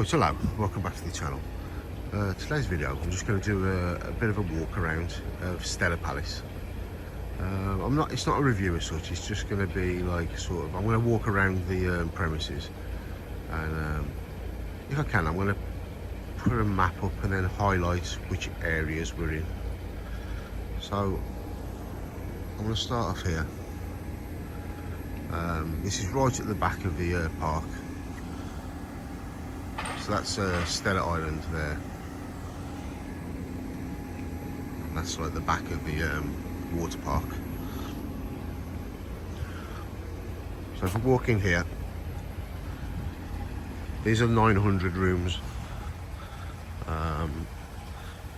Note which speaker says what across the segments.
Speaker 1: Right, hello, welcome back to the channel. Today's video, I'm just going to do a bit of a walk around of Stella Palace. It's not a review as such, it's just going to be like I'm going to walk around the premises, and if I can, I'm going to put a map up and then highlight which areas we're in. So, I'm going to start off here. This is right at the back of the park. So that's Stella Island there. And that's like the back of the water park. So if we walk in here, these are 900 rooms.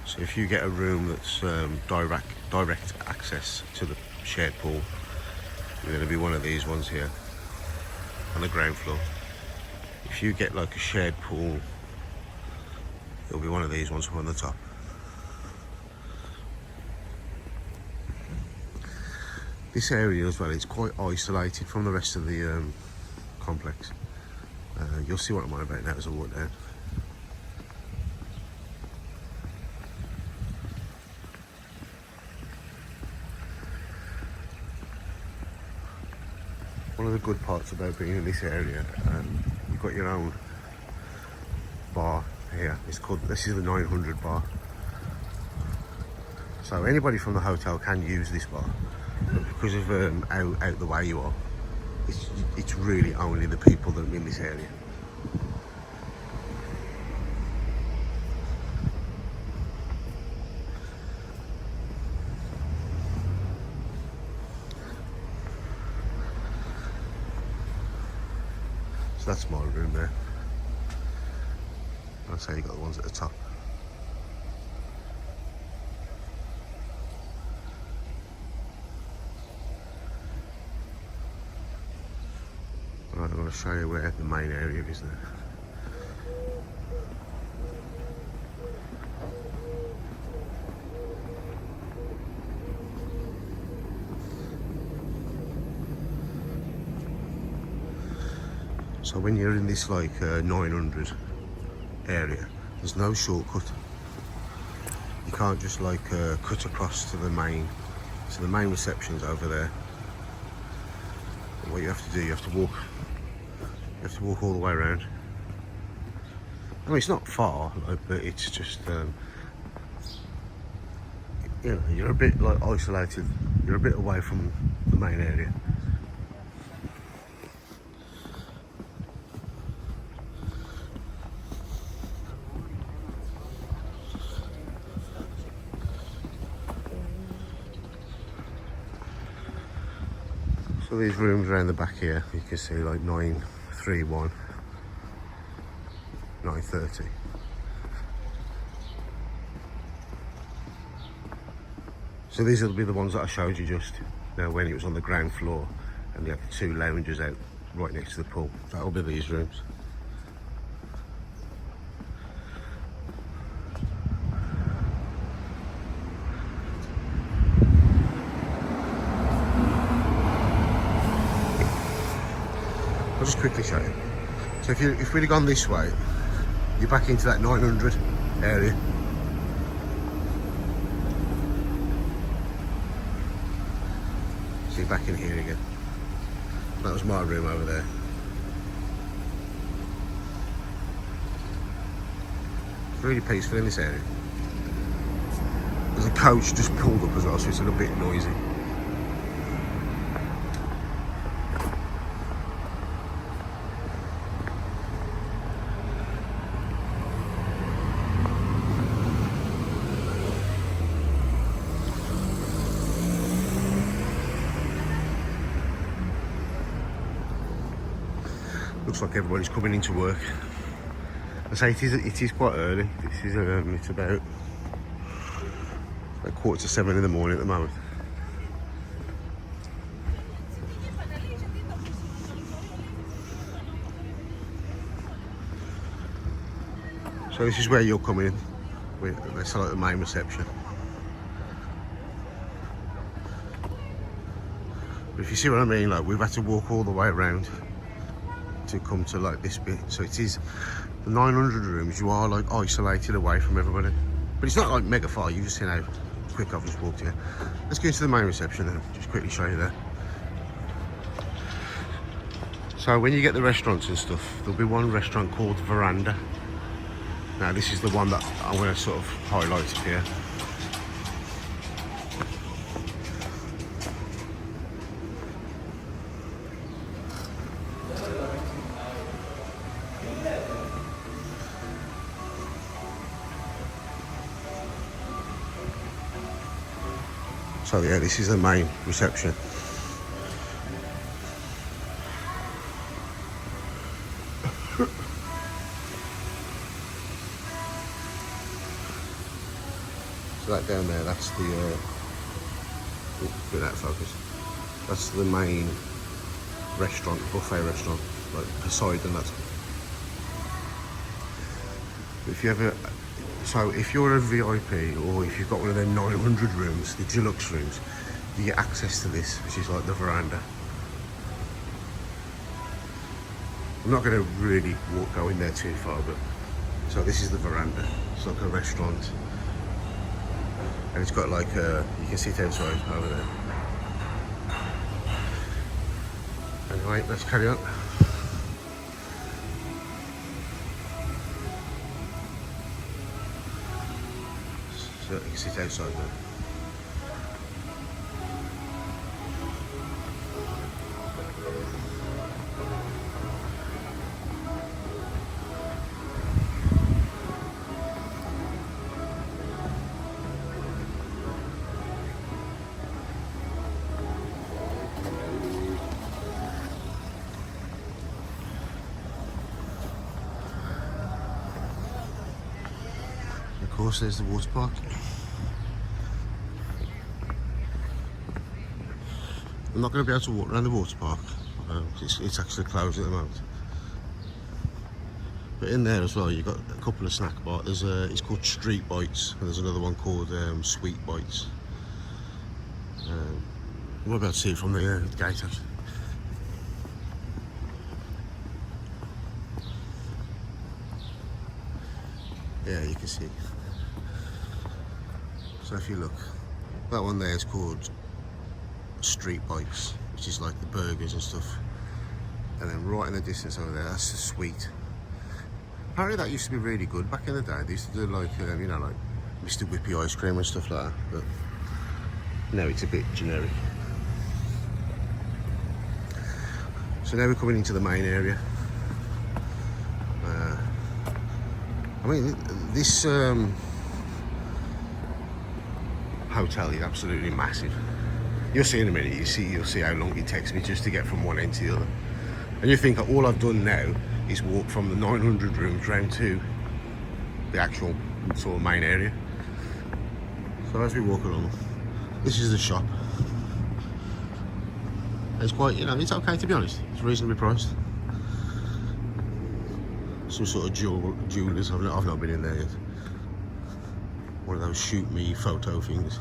Speaker 1: So if you get a room that's direct access to the shared pool, you're going to be one of these ones here on the ground floor. If you get like a shared pool, it'll be one of these ones on the top. This area as well, it's quite isolated from the rest of the complex. You'll see what I'm on about now as I walk down. One of the good parts about being in this area, you've got your own bar here. This is the 900 bar. So anybody from the hotel can use this bar, but because of how out the way you are, it's really only the people that are in this area. So that's my room there. I'd say you got the ones at the top. Right, I'm going to show you where the main area is there. So when you're in this like 900 area, there's no shortcut. You can't just like cut across to the main. So the main reception's over there. And what you have to do, you have to walk all the way around. I mean, it's not far, like, but it's just you know, you're a bit like isolated. You're a bit away from the main area. So these rooms around the back here, you can see like 931, 930. So these will be the ones that I showed you just now when it was on the ground floor, and you have the two lounges out right next to the pool. That'll be these rooms. I'll just quickly show you. So if we'd have gone this way, you're back into that 900 area. So you're back in here again. That was my room over there. It's really peaceful in this area. There's a coach just pulled up as well, so it's a little bit noisy. Looks like everybody's coming into work. I say it is quite early. This is it's about 6:45 in the morning at the moment. So this is where you're coming in. That's like the main reception. But if you see what I mean, like we've had to walk all the way around to come to like this bit, so it is the 900 rooms, you are like isolated away from everybody. But it's not like mega far, you've just seen how quick I've just walked here. Let's go into the main reception and just quickly show you there. So when you get the restaurants and stuff, there'll be one restaurant called Veranda. Now this is the one that I'm going to sort of highlight up here. So yeah, this is the main reception. So that down there, that's the get that focus. That's the main restaurant, buffet restaurant, like Poseidon. That's. If you ever, so if you're a VIP or if you've got one of them 900 rooms, the deluxe rooms, you get access to this, which is like the veranda. I'm not going to really go in there too far, but so this is the veranda. It's like a restaurant. And it's got like you can sit outside over there. Anyway, let's carry on. So you can sit outside there. Of course, there's the water park. I'm not going to be able to walk around the water park. It's actually closed at the moment. But in there as well, you've got a couple of snack bars. There's it's called Street Bites, and there's another one called Sweet Bites. We're about to see it from the gate actually. Yeah, you can see. So if you look, that one there is called Street Bites, which is like the burgers and stuff. And then right in the distance over there, that's the sweet. Apparently that used to be really good back in the day. They used to do like, you know, like Mr. Whippy ice cream and stuff like that. But now it's a bit generic. So now we're coming into the main area. I mean, this hotel is absolutely massive. You'll see in a minute. You'll see how long it takes me just to get from one end to the other. And you think all I've done now is walk from the 900 rooms round to the actual sort of main area. So as we walk along, this is the shop. It's quite, you know, it's okay to be honest. It's reasonably priced. Some sort of jewelers. I've not been in there yet. One of those shoot me photo things.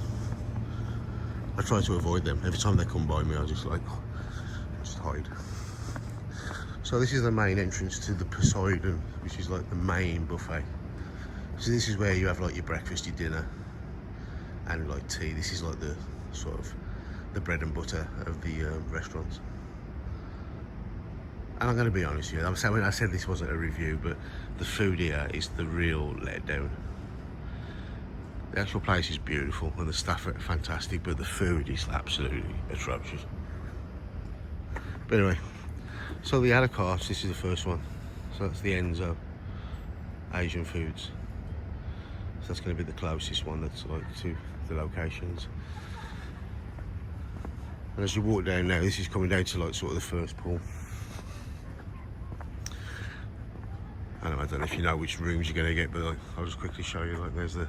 Speaker 1: I try to avoid them. Every time they come by me, I just hide. So this is the main entrance to the Poseidon, which is like the main buffet. So this is where you have like your breakfast, your dinner, and like tea. This is like the sort of the bread and butter of the restaurants. And I'm going to be honest with you, I said this wasn't a review, but the food here is the real letdown. The actual place is beautiful and the staff are fantastic, but the food is absolutely atrocious. But anyway, so the a la carte, this is the first one. So that's the Enzo Asian Foods. So that's going to be the closest one that's like to the locations. And as you walk down now, this is coming down to like sort of the first pool. I don't know if you know which rooms you're going to get, but like, I'll just quickly show you. Like, there's the,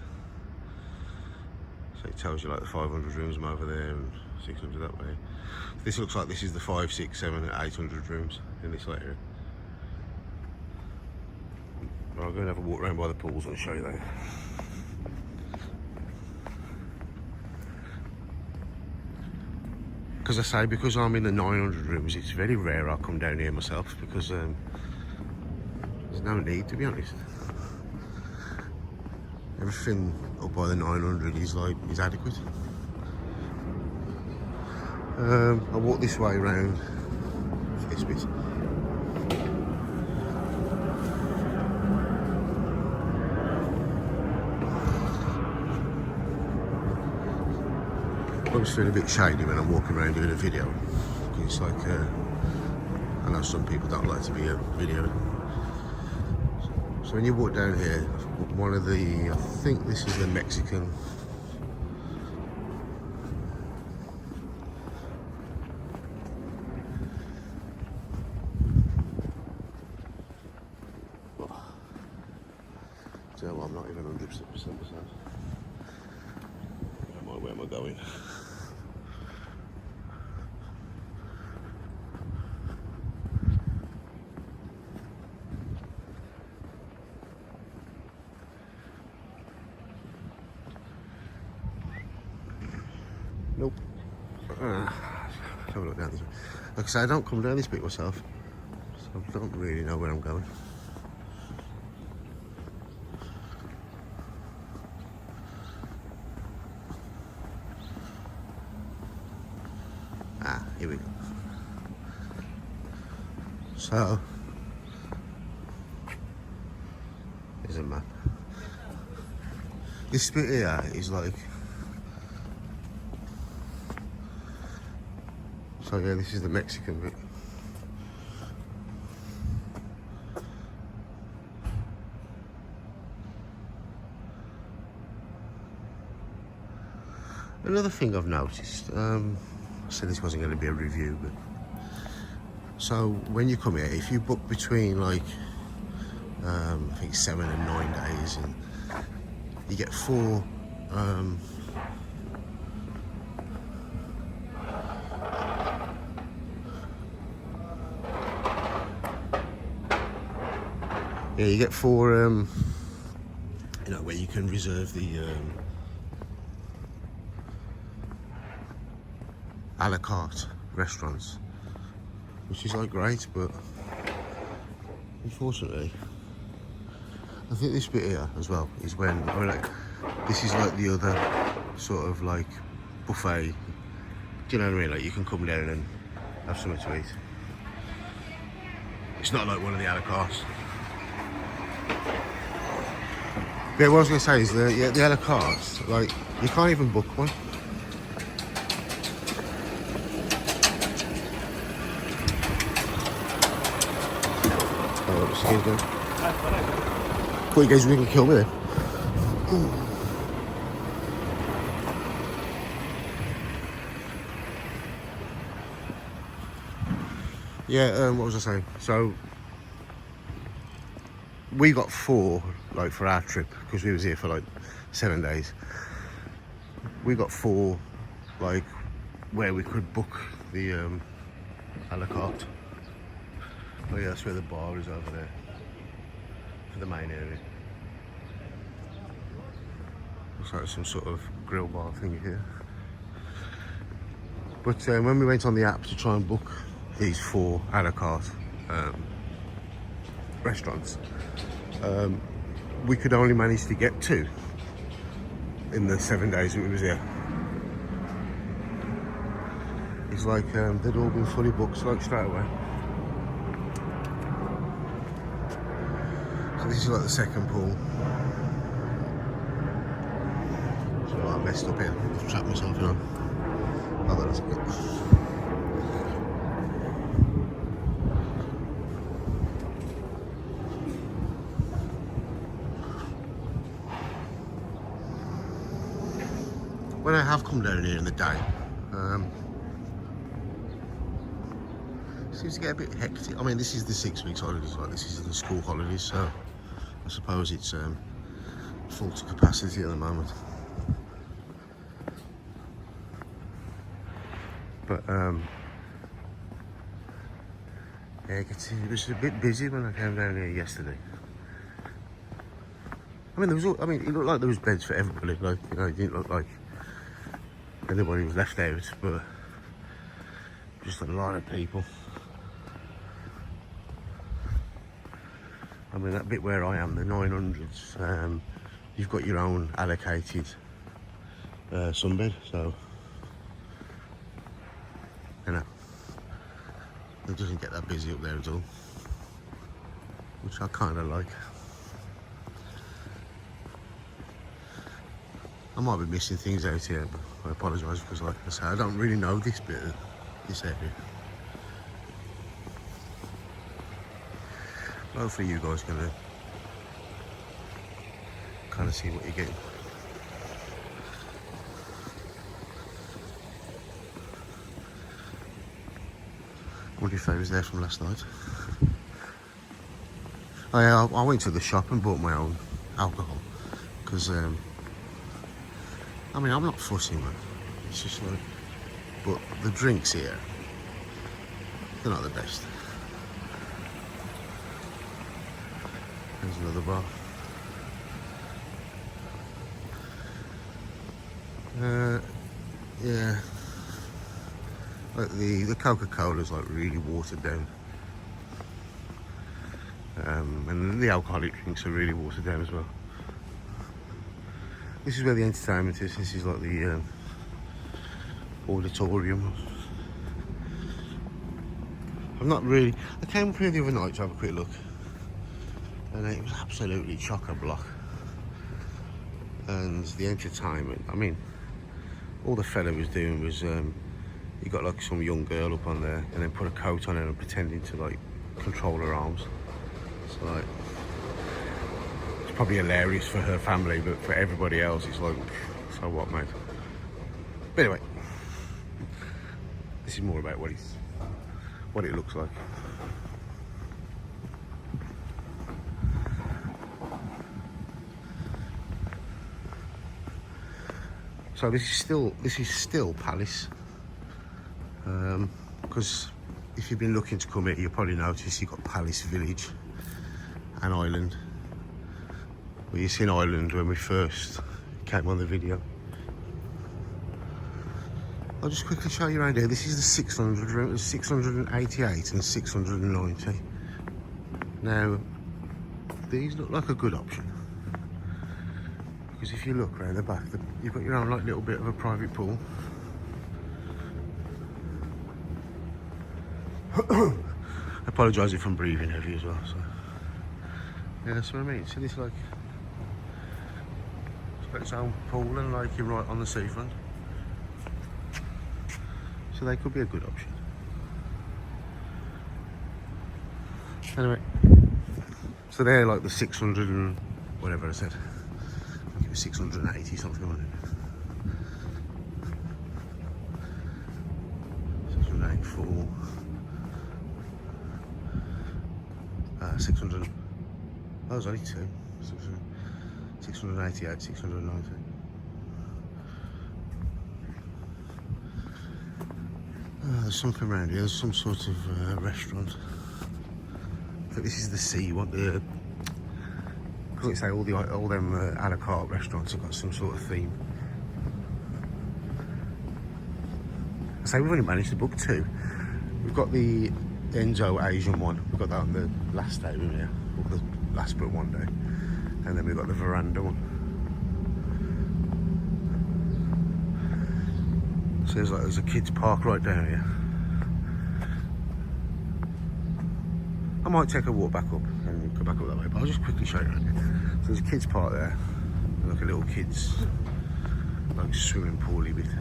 Speaker 1: so it tells you like the 500 rooms from over there and 600 that way. This looks like this is the 5, 6, 7, 800 rooms in this area. But I'll go and have a walk around by the pools and show you that. Because I say, because I'm in the 900 rooms, it's very rare I come down here myself, because there's no need, to be honest. Everything up by the 900 is adequate. I walk this way around for this bit. I always feel a bit shady when I'm walking around doing a video. It's like, I know some people don't like to be a video. So when you walk down here, one of the, I think this is the Mexican. So I'm not even 100% certain. Where am I going? Nope. Have a look down this way. Like I say, I don't come down this bit myself, so I don't really know where I'm going. Ah, here we go. So, there's a map. This bit here is like, so yeah, this is the Mexican bit. Another thing I've noticed, I said this wasn't going to be a review, but so when you come here, if you book between like I think 7 and 9 days, and you get 4 yeah, you get 4 you know, where you can reserve the a la carte restaurants, which is like great, but unfortunately I think this bit here as well is when, I mean, like, this is like the other sort of like buffet, do you know what I mean? Like, you can come down and have something to eat. It's not like one of the a la cartes. Yeah, what I was going to say is the a la cartes, like, you can't even book one. Thought you guys were going to kill me then. Yeah, what was I saying? So we got 4 like for our trip, because we was here for like 7 days. We got 4 like where we could book the a la carte. Oh yeah, that's where the bar is over there, for the main area. Looks like some sort of grill bar thing here. But when we went on the app to try and book these 4 a la carte restaurants, we could only manage to get 2 in the 7 days that we was here. It's like they'd all been fully booked like straight away. So this is like the second pool. So I messed up here. I've trapped myself in. Oh, that's good. When I have come down here in the day, it seems to get a bit hectic. I mean, this is the 6 weeks holidays, like this is the school holidays, so I suppose it's full to capacity at the moment. But yeah, it was a bit busy when I came down here yesterday. I mean, it looked like there was beds for everybody. Like, you know, it didn't look like anybody was left out, but just a lot of people. I mean, that bit where I am, the 900s, you've got your own allocated sunbed, so you know, it doesn't get that busy up there at all, which I kind of like. I might be missing things out here, but I apologise because, like I say, I don't really know this bit of this area. Hopefully you guys can kind of see what you're getting. I wonder if they was there from last night. Oh yeah, I went to the shop and bought my own alcohol because I mean, I'm not fussy, man. It's just like, but the drinks here, they're not the best. There's another bar. Yeah. Like the Coca-Cola's like really watered down. And the alcoholic drinks are really watered down as well. This is where the entertainment is. This is like the auditorium. I'm not really... I came up here the other night to have a quick look, and it was absolutely chock-a-block. And the entertainment, I mean, all the fella was doing was he got like some young girl up on there and then put a coat on her and pretending to like control her arms. So like, it's probably hilarious for her family, but for everybody else it's like, so what, mate? But anyway, this is more about what it looks like. So this is still Palace, because if you've been looking to come here, you'll probably notice you've got Palace Village and Island. Well, you've seen Island when we first came on the video. I'll just quickly show you around here. This is the 600 room. There's 688 and 690. Now, these look like a good option. Because if you look around the back, you've got your own like little bit of a private pool. I apologise if I'm breathing heavy as well. So yeah, that's what I mean. So this like, it's got its own pool and like you're right on the seafront. So they could be a good option. Anyway, so they're like the 600 and whatever I said. 680 something on it. 684. 600. Oh, there's only two. 688, 690. There's something around here. There's some sort of restaurant. I think this is the sea one. Like say, all them a la carte restaurants have got some sort of theme. I say we've only managed to book two. We've got the Enzo Asian one. We got that on the last day we were here, or the last but one day, and then we've got the Veranda one. So there's a kids park right down here. I might take a walk back up and go back up that way, but I'll just quickly show you around here. So there's a kids park there, like a little kids like swimming pooly bit,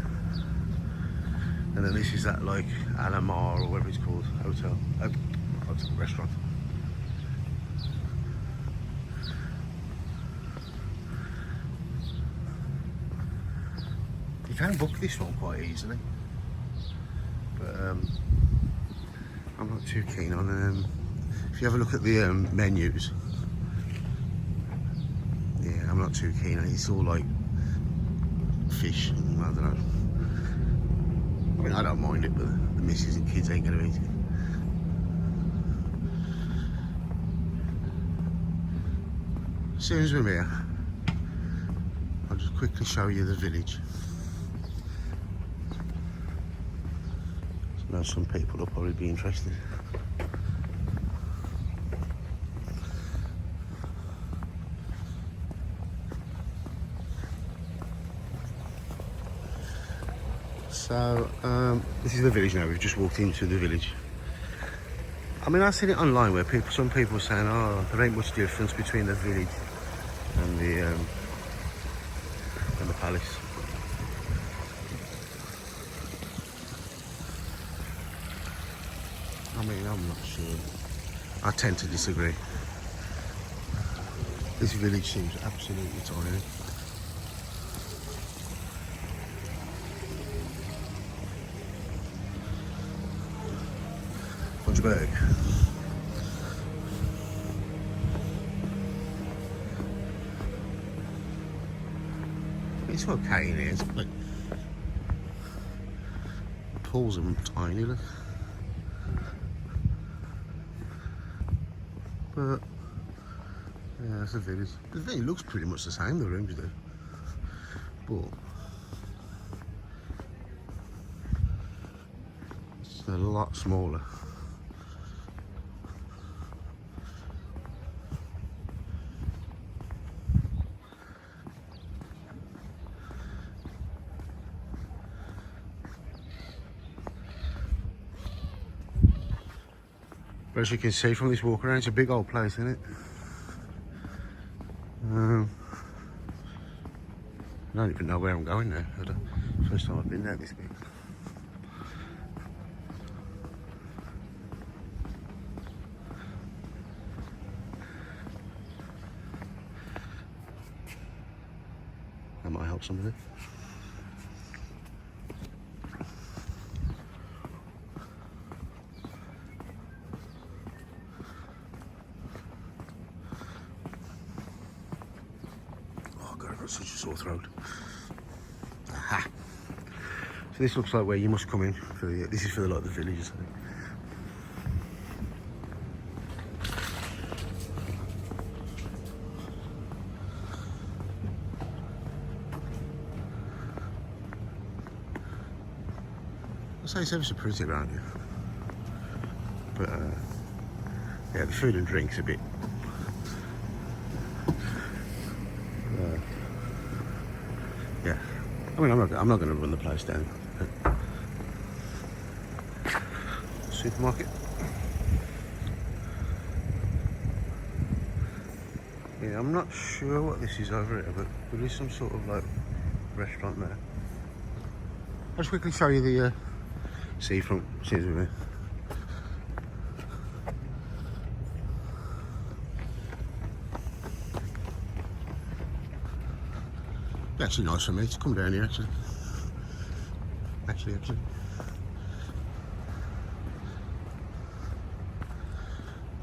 Speaker 1: and then this is that like Alamar or whatever it's called, hotel restaurant. You can book this one quite easily, but I'm not too keen on if you have a look at the menus, yeah, I'm not too keen on it. It's all like fish and I don't know. I mean, I don't mind it, but the missus and kids ain't going to eat it. As soon as we're here, I'll just quickly show you the village. I know some people will probably be interested. So this is the village now. We've just walked into the village. I mean, I've seen it online where some people are saying, oh, there ain't much difference between the village and the palace. I mean, I'm not sure. I tend to disagree. This village seems absolutely tiny. Bag. It's okay in here, it's like pools are tiny, look. But yeah, that's the village. The village looks pretty much the same, the rooms do. But it's a lot smaller. But as you can see from this walk around, it's a big old place, isn't it? I don't even know where I'm going now. First time I've been there this big. That might help somebody. Such a sore throat. Aha. So this looks like where you must come in for the. This is for like the villages, I think. I'd say it's ever so pretty around here, but yeah, the food and drinks a bit. Yeah, I mean, I'm not going to run the place down. Supermarket. Yeah, I'm not sure what this is over here, but there is some sort of like restaurant there. I'll just quickly show you the seafront. Cheers with me. Actually nice for me to come down here, actually.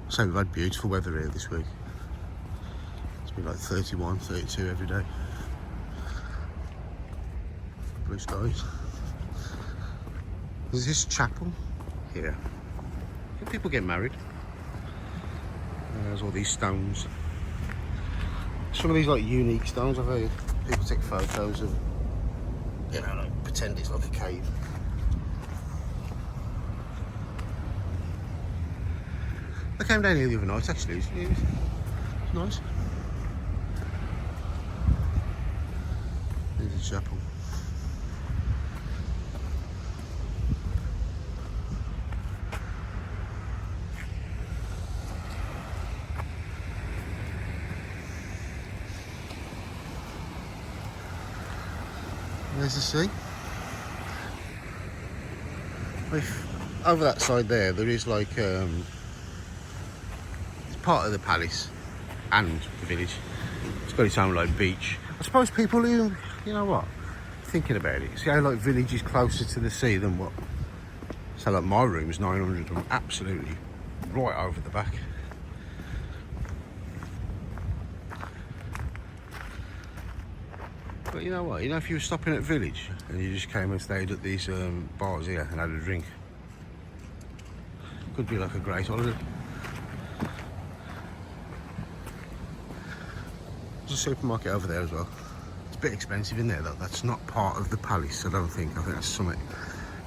Speaker 1: So we've had beautiful weather here this week. It's been like 31, 32 every day. Blue skies. There's this chapel here. People get married. There's all these stones. Some of these like unique stones I've heard. People take photos of, you know, like pretend it's like a cave. I came down here the other night actually, it's nice. There's a chapel. There's the sea. Over that side there is like it's part of the palace and the village. It's got its own like beach. I suppose people who, you know what, thinking about it, see how like village is closer to the sea than what. So like my room's 900. I'm absolutely right over the back. But you know what, you know, if you were stopping at village and you just came and stayed at these bars here and had a drink, could be like a great holiday. There's a supermarket over there as well. It's a bit expensive in there though. That's not part of the palace, I don't think. I think that's something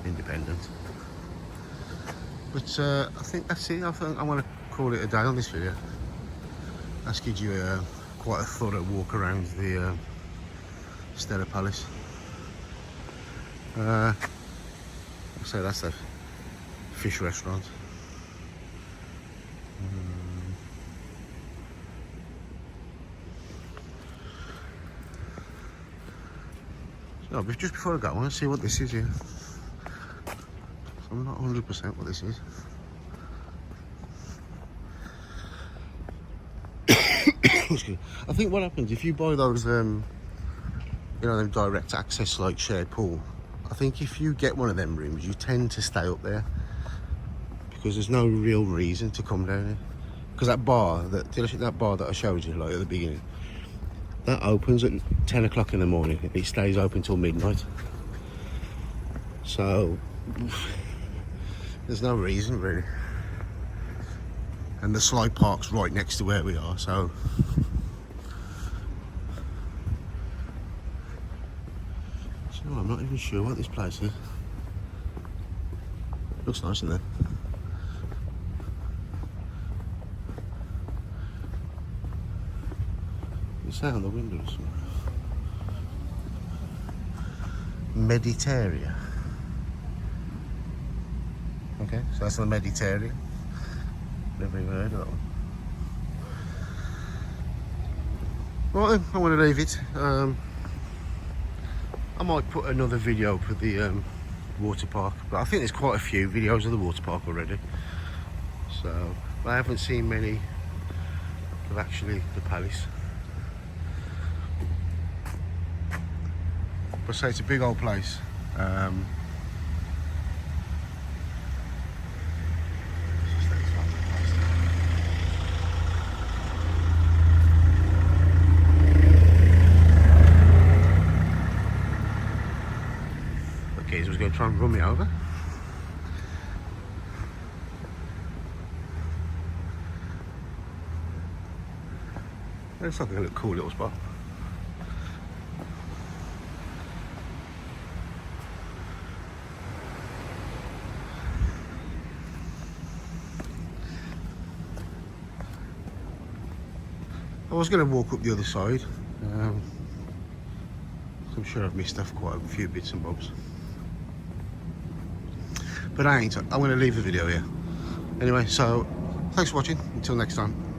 Speaker 1: independent. But I think that's it. I think I want to call it a day on this video. That's gives you quite a thorough walk around the Stella Palace. So that's the fish restaurant. No, but just before I go, I want to see what this is here. I'm not 100% what this is. I think what happens if you buy those, you know, them direct access like shared pool. I think if you get one of them rooms, you tend to stay up there because there's no real reason to come down here. Because that bar, that bar that I showed you like at the beginning, that opens at 10 o'clock in the morning. It stays open till midnight. So there's no reason really. And the slide park's right next to where we are, so I'm not even sure what this place is. Looks nice in there. It's out on the windows. Mediterranean. Okay, so that's the Mediterranean. Never even heard of that one. Right then, I want to leave it. I might put another video for the water park, but I think there's quite a few videos of the water park already. So I haven't seen many of actually the palace. But say it's a big old place. Okay, so he's going to try and run me over. Looks like a cool little spot. I was going to walk up the other side. I'm sure I've missed off quite a few bits and bobs. But I ain't. I'm going to leave the video here. Anyway, so thanks for watching. Until next time.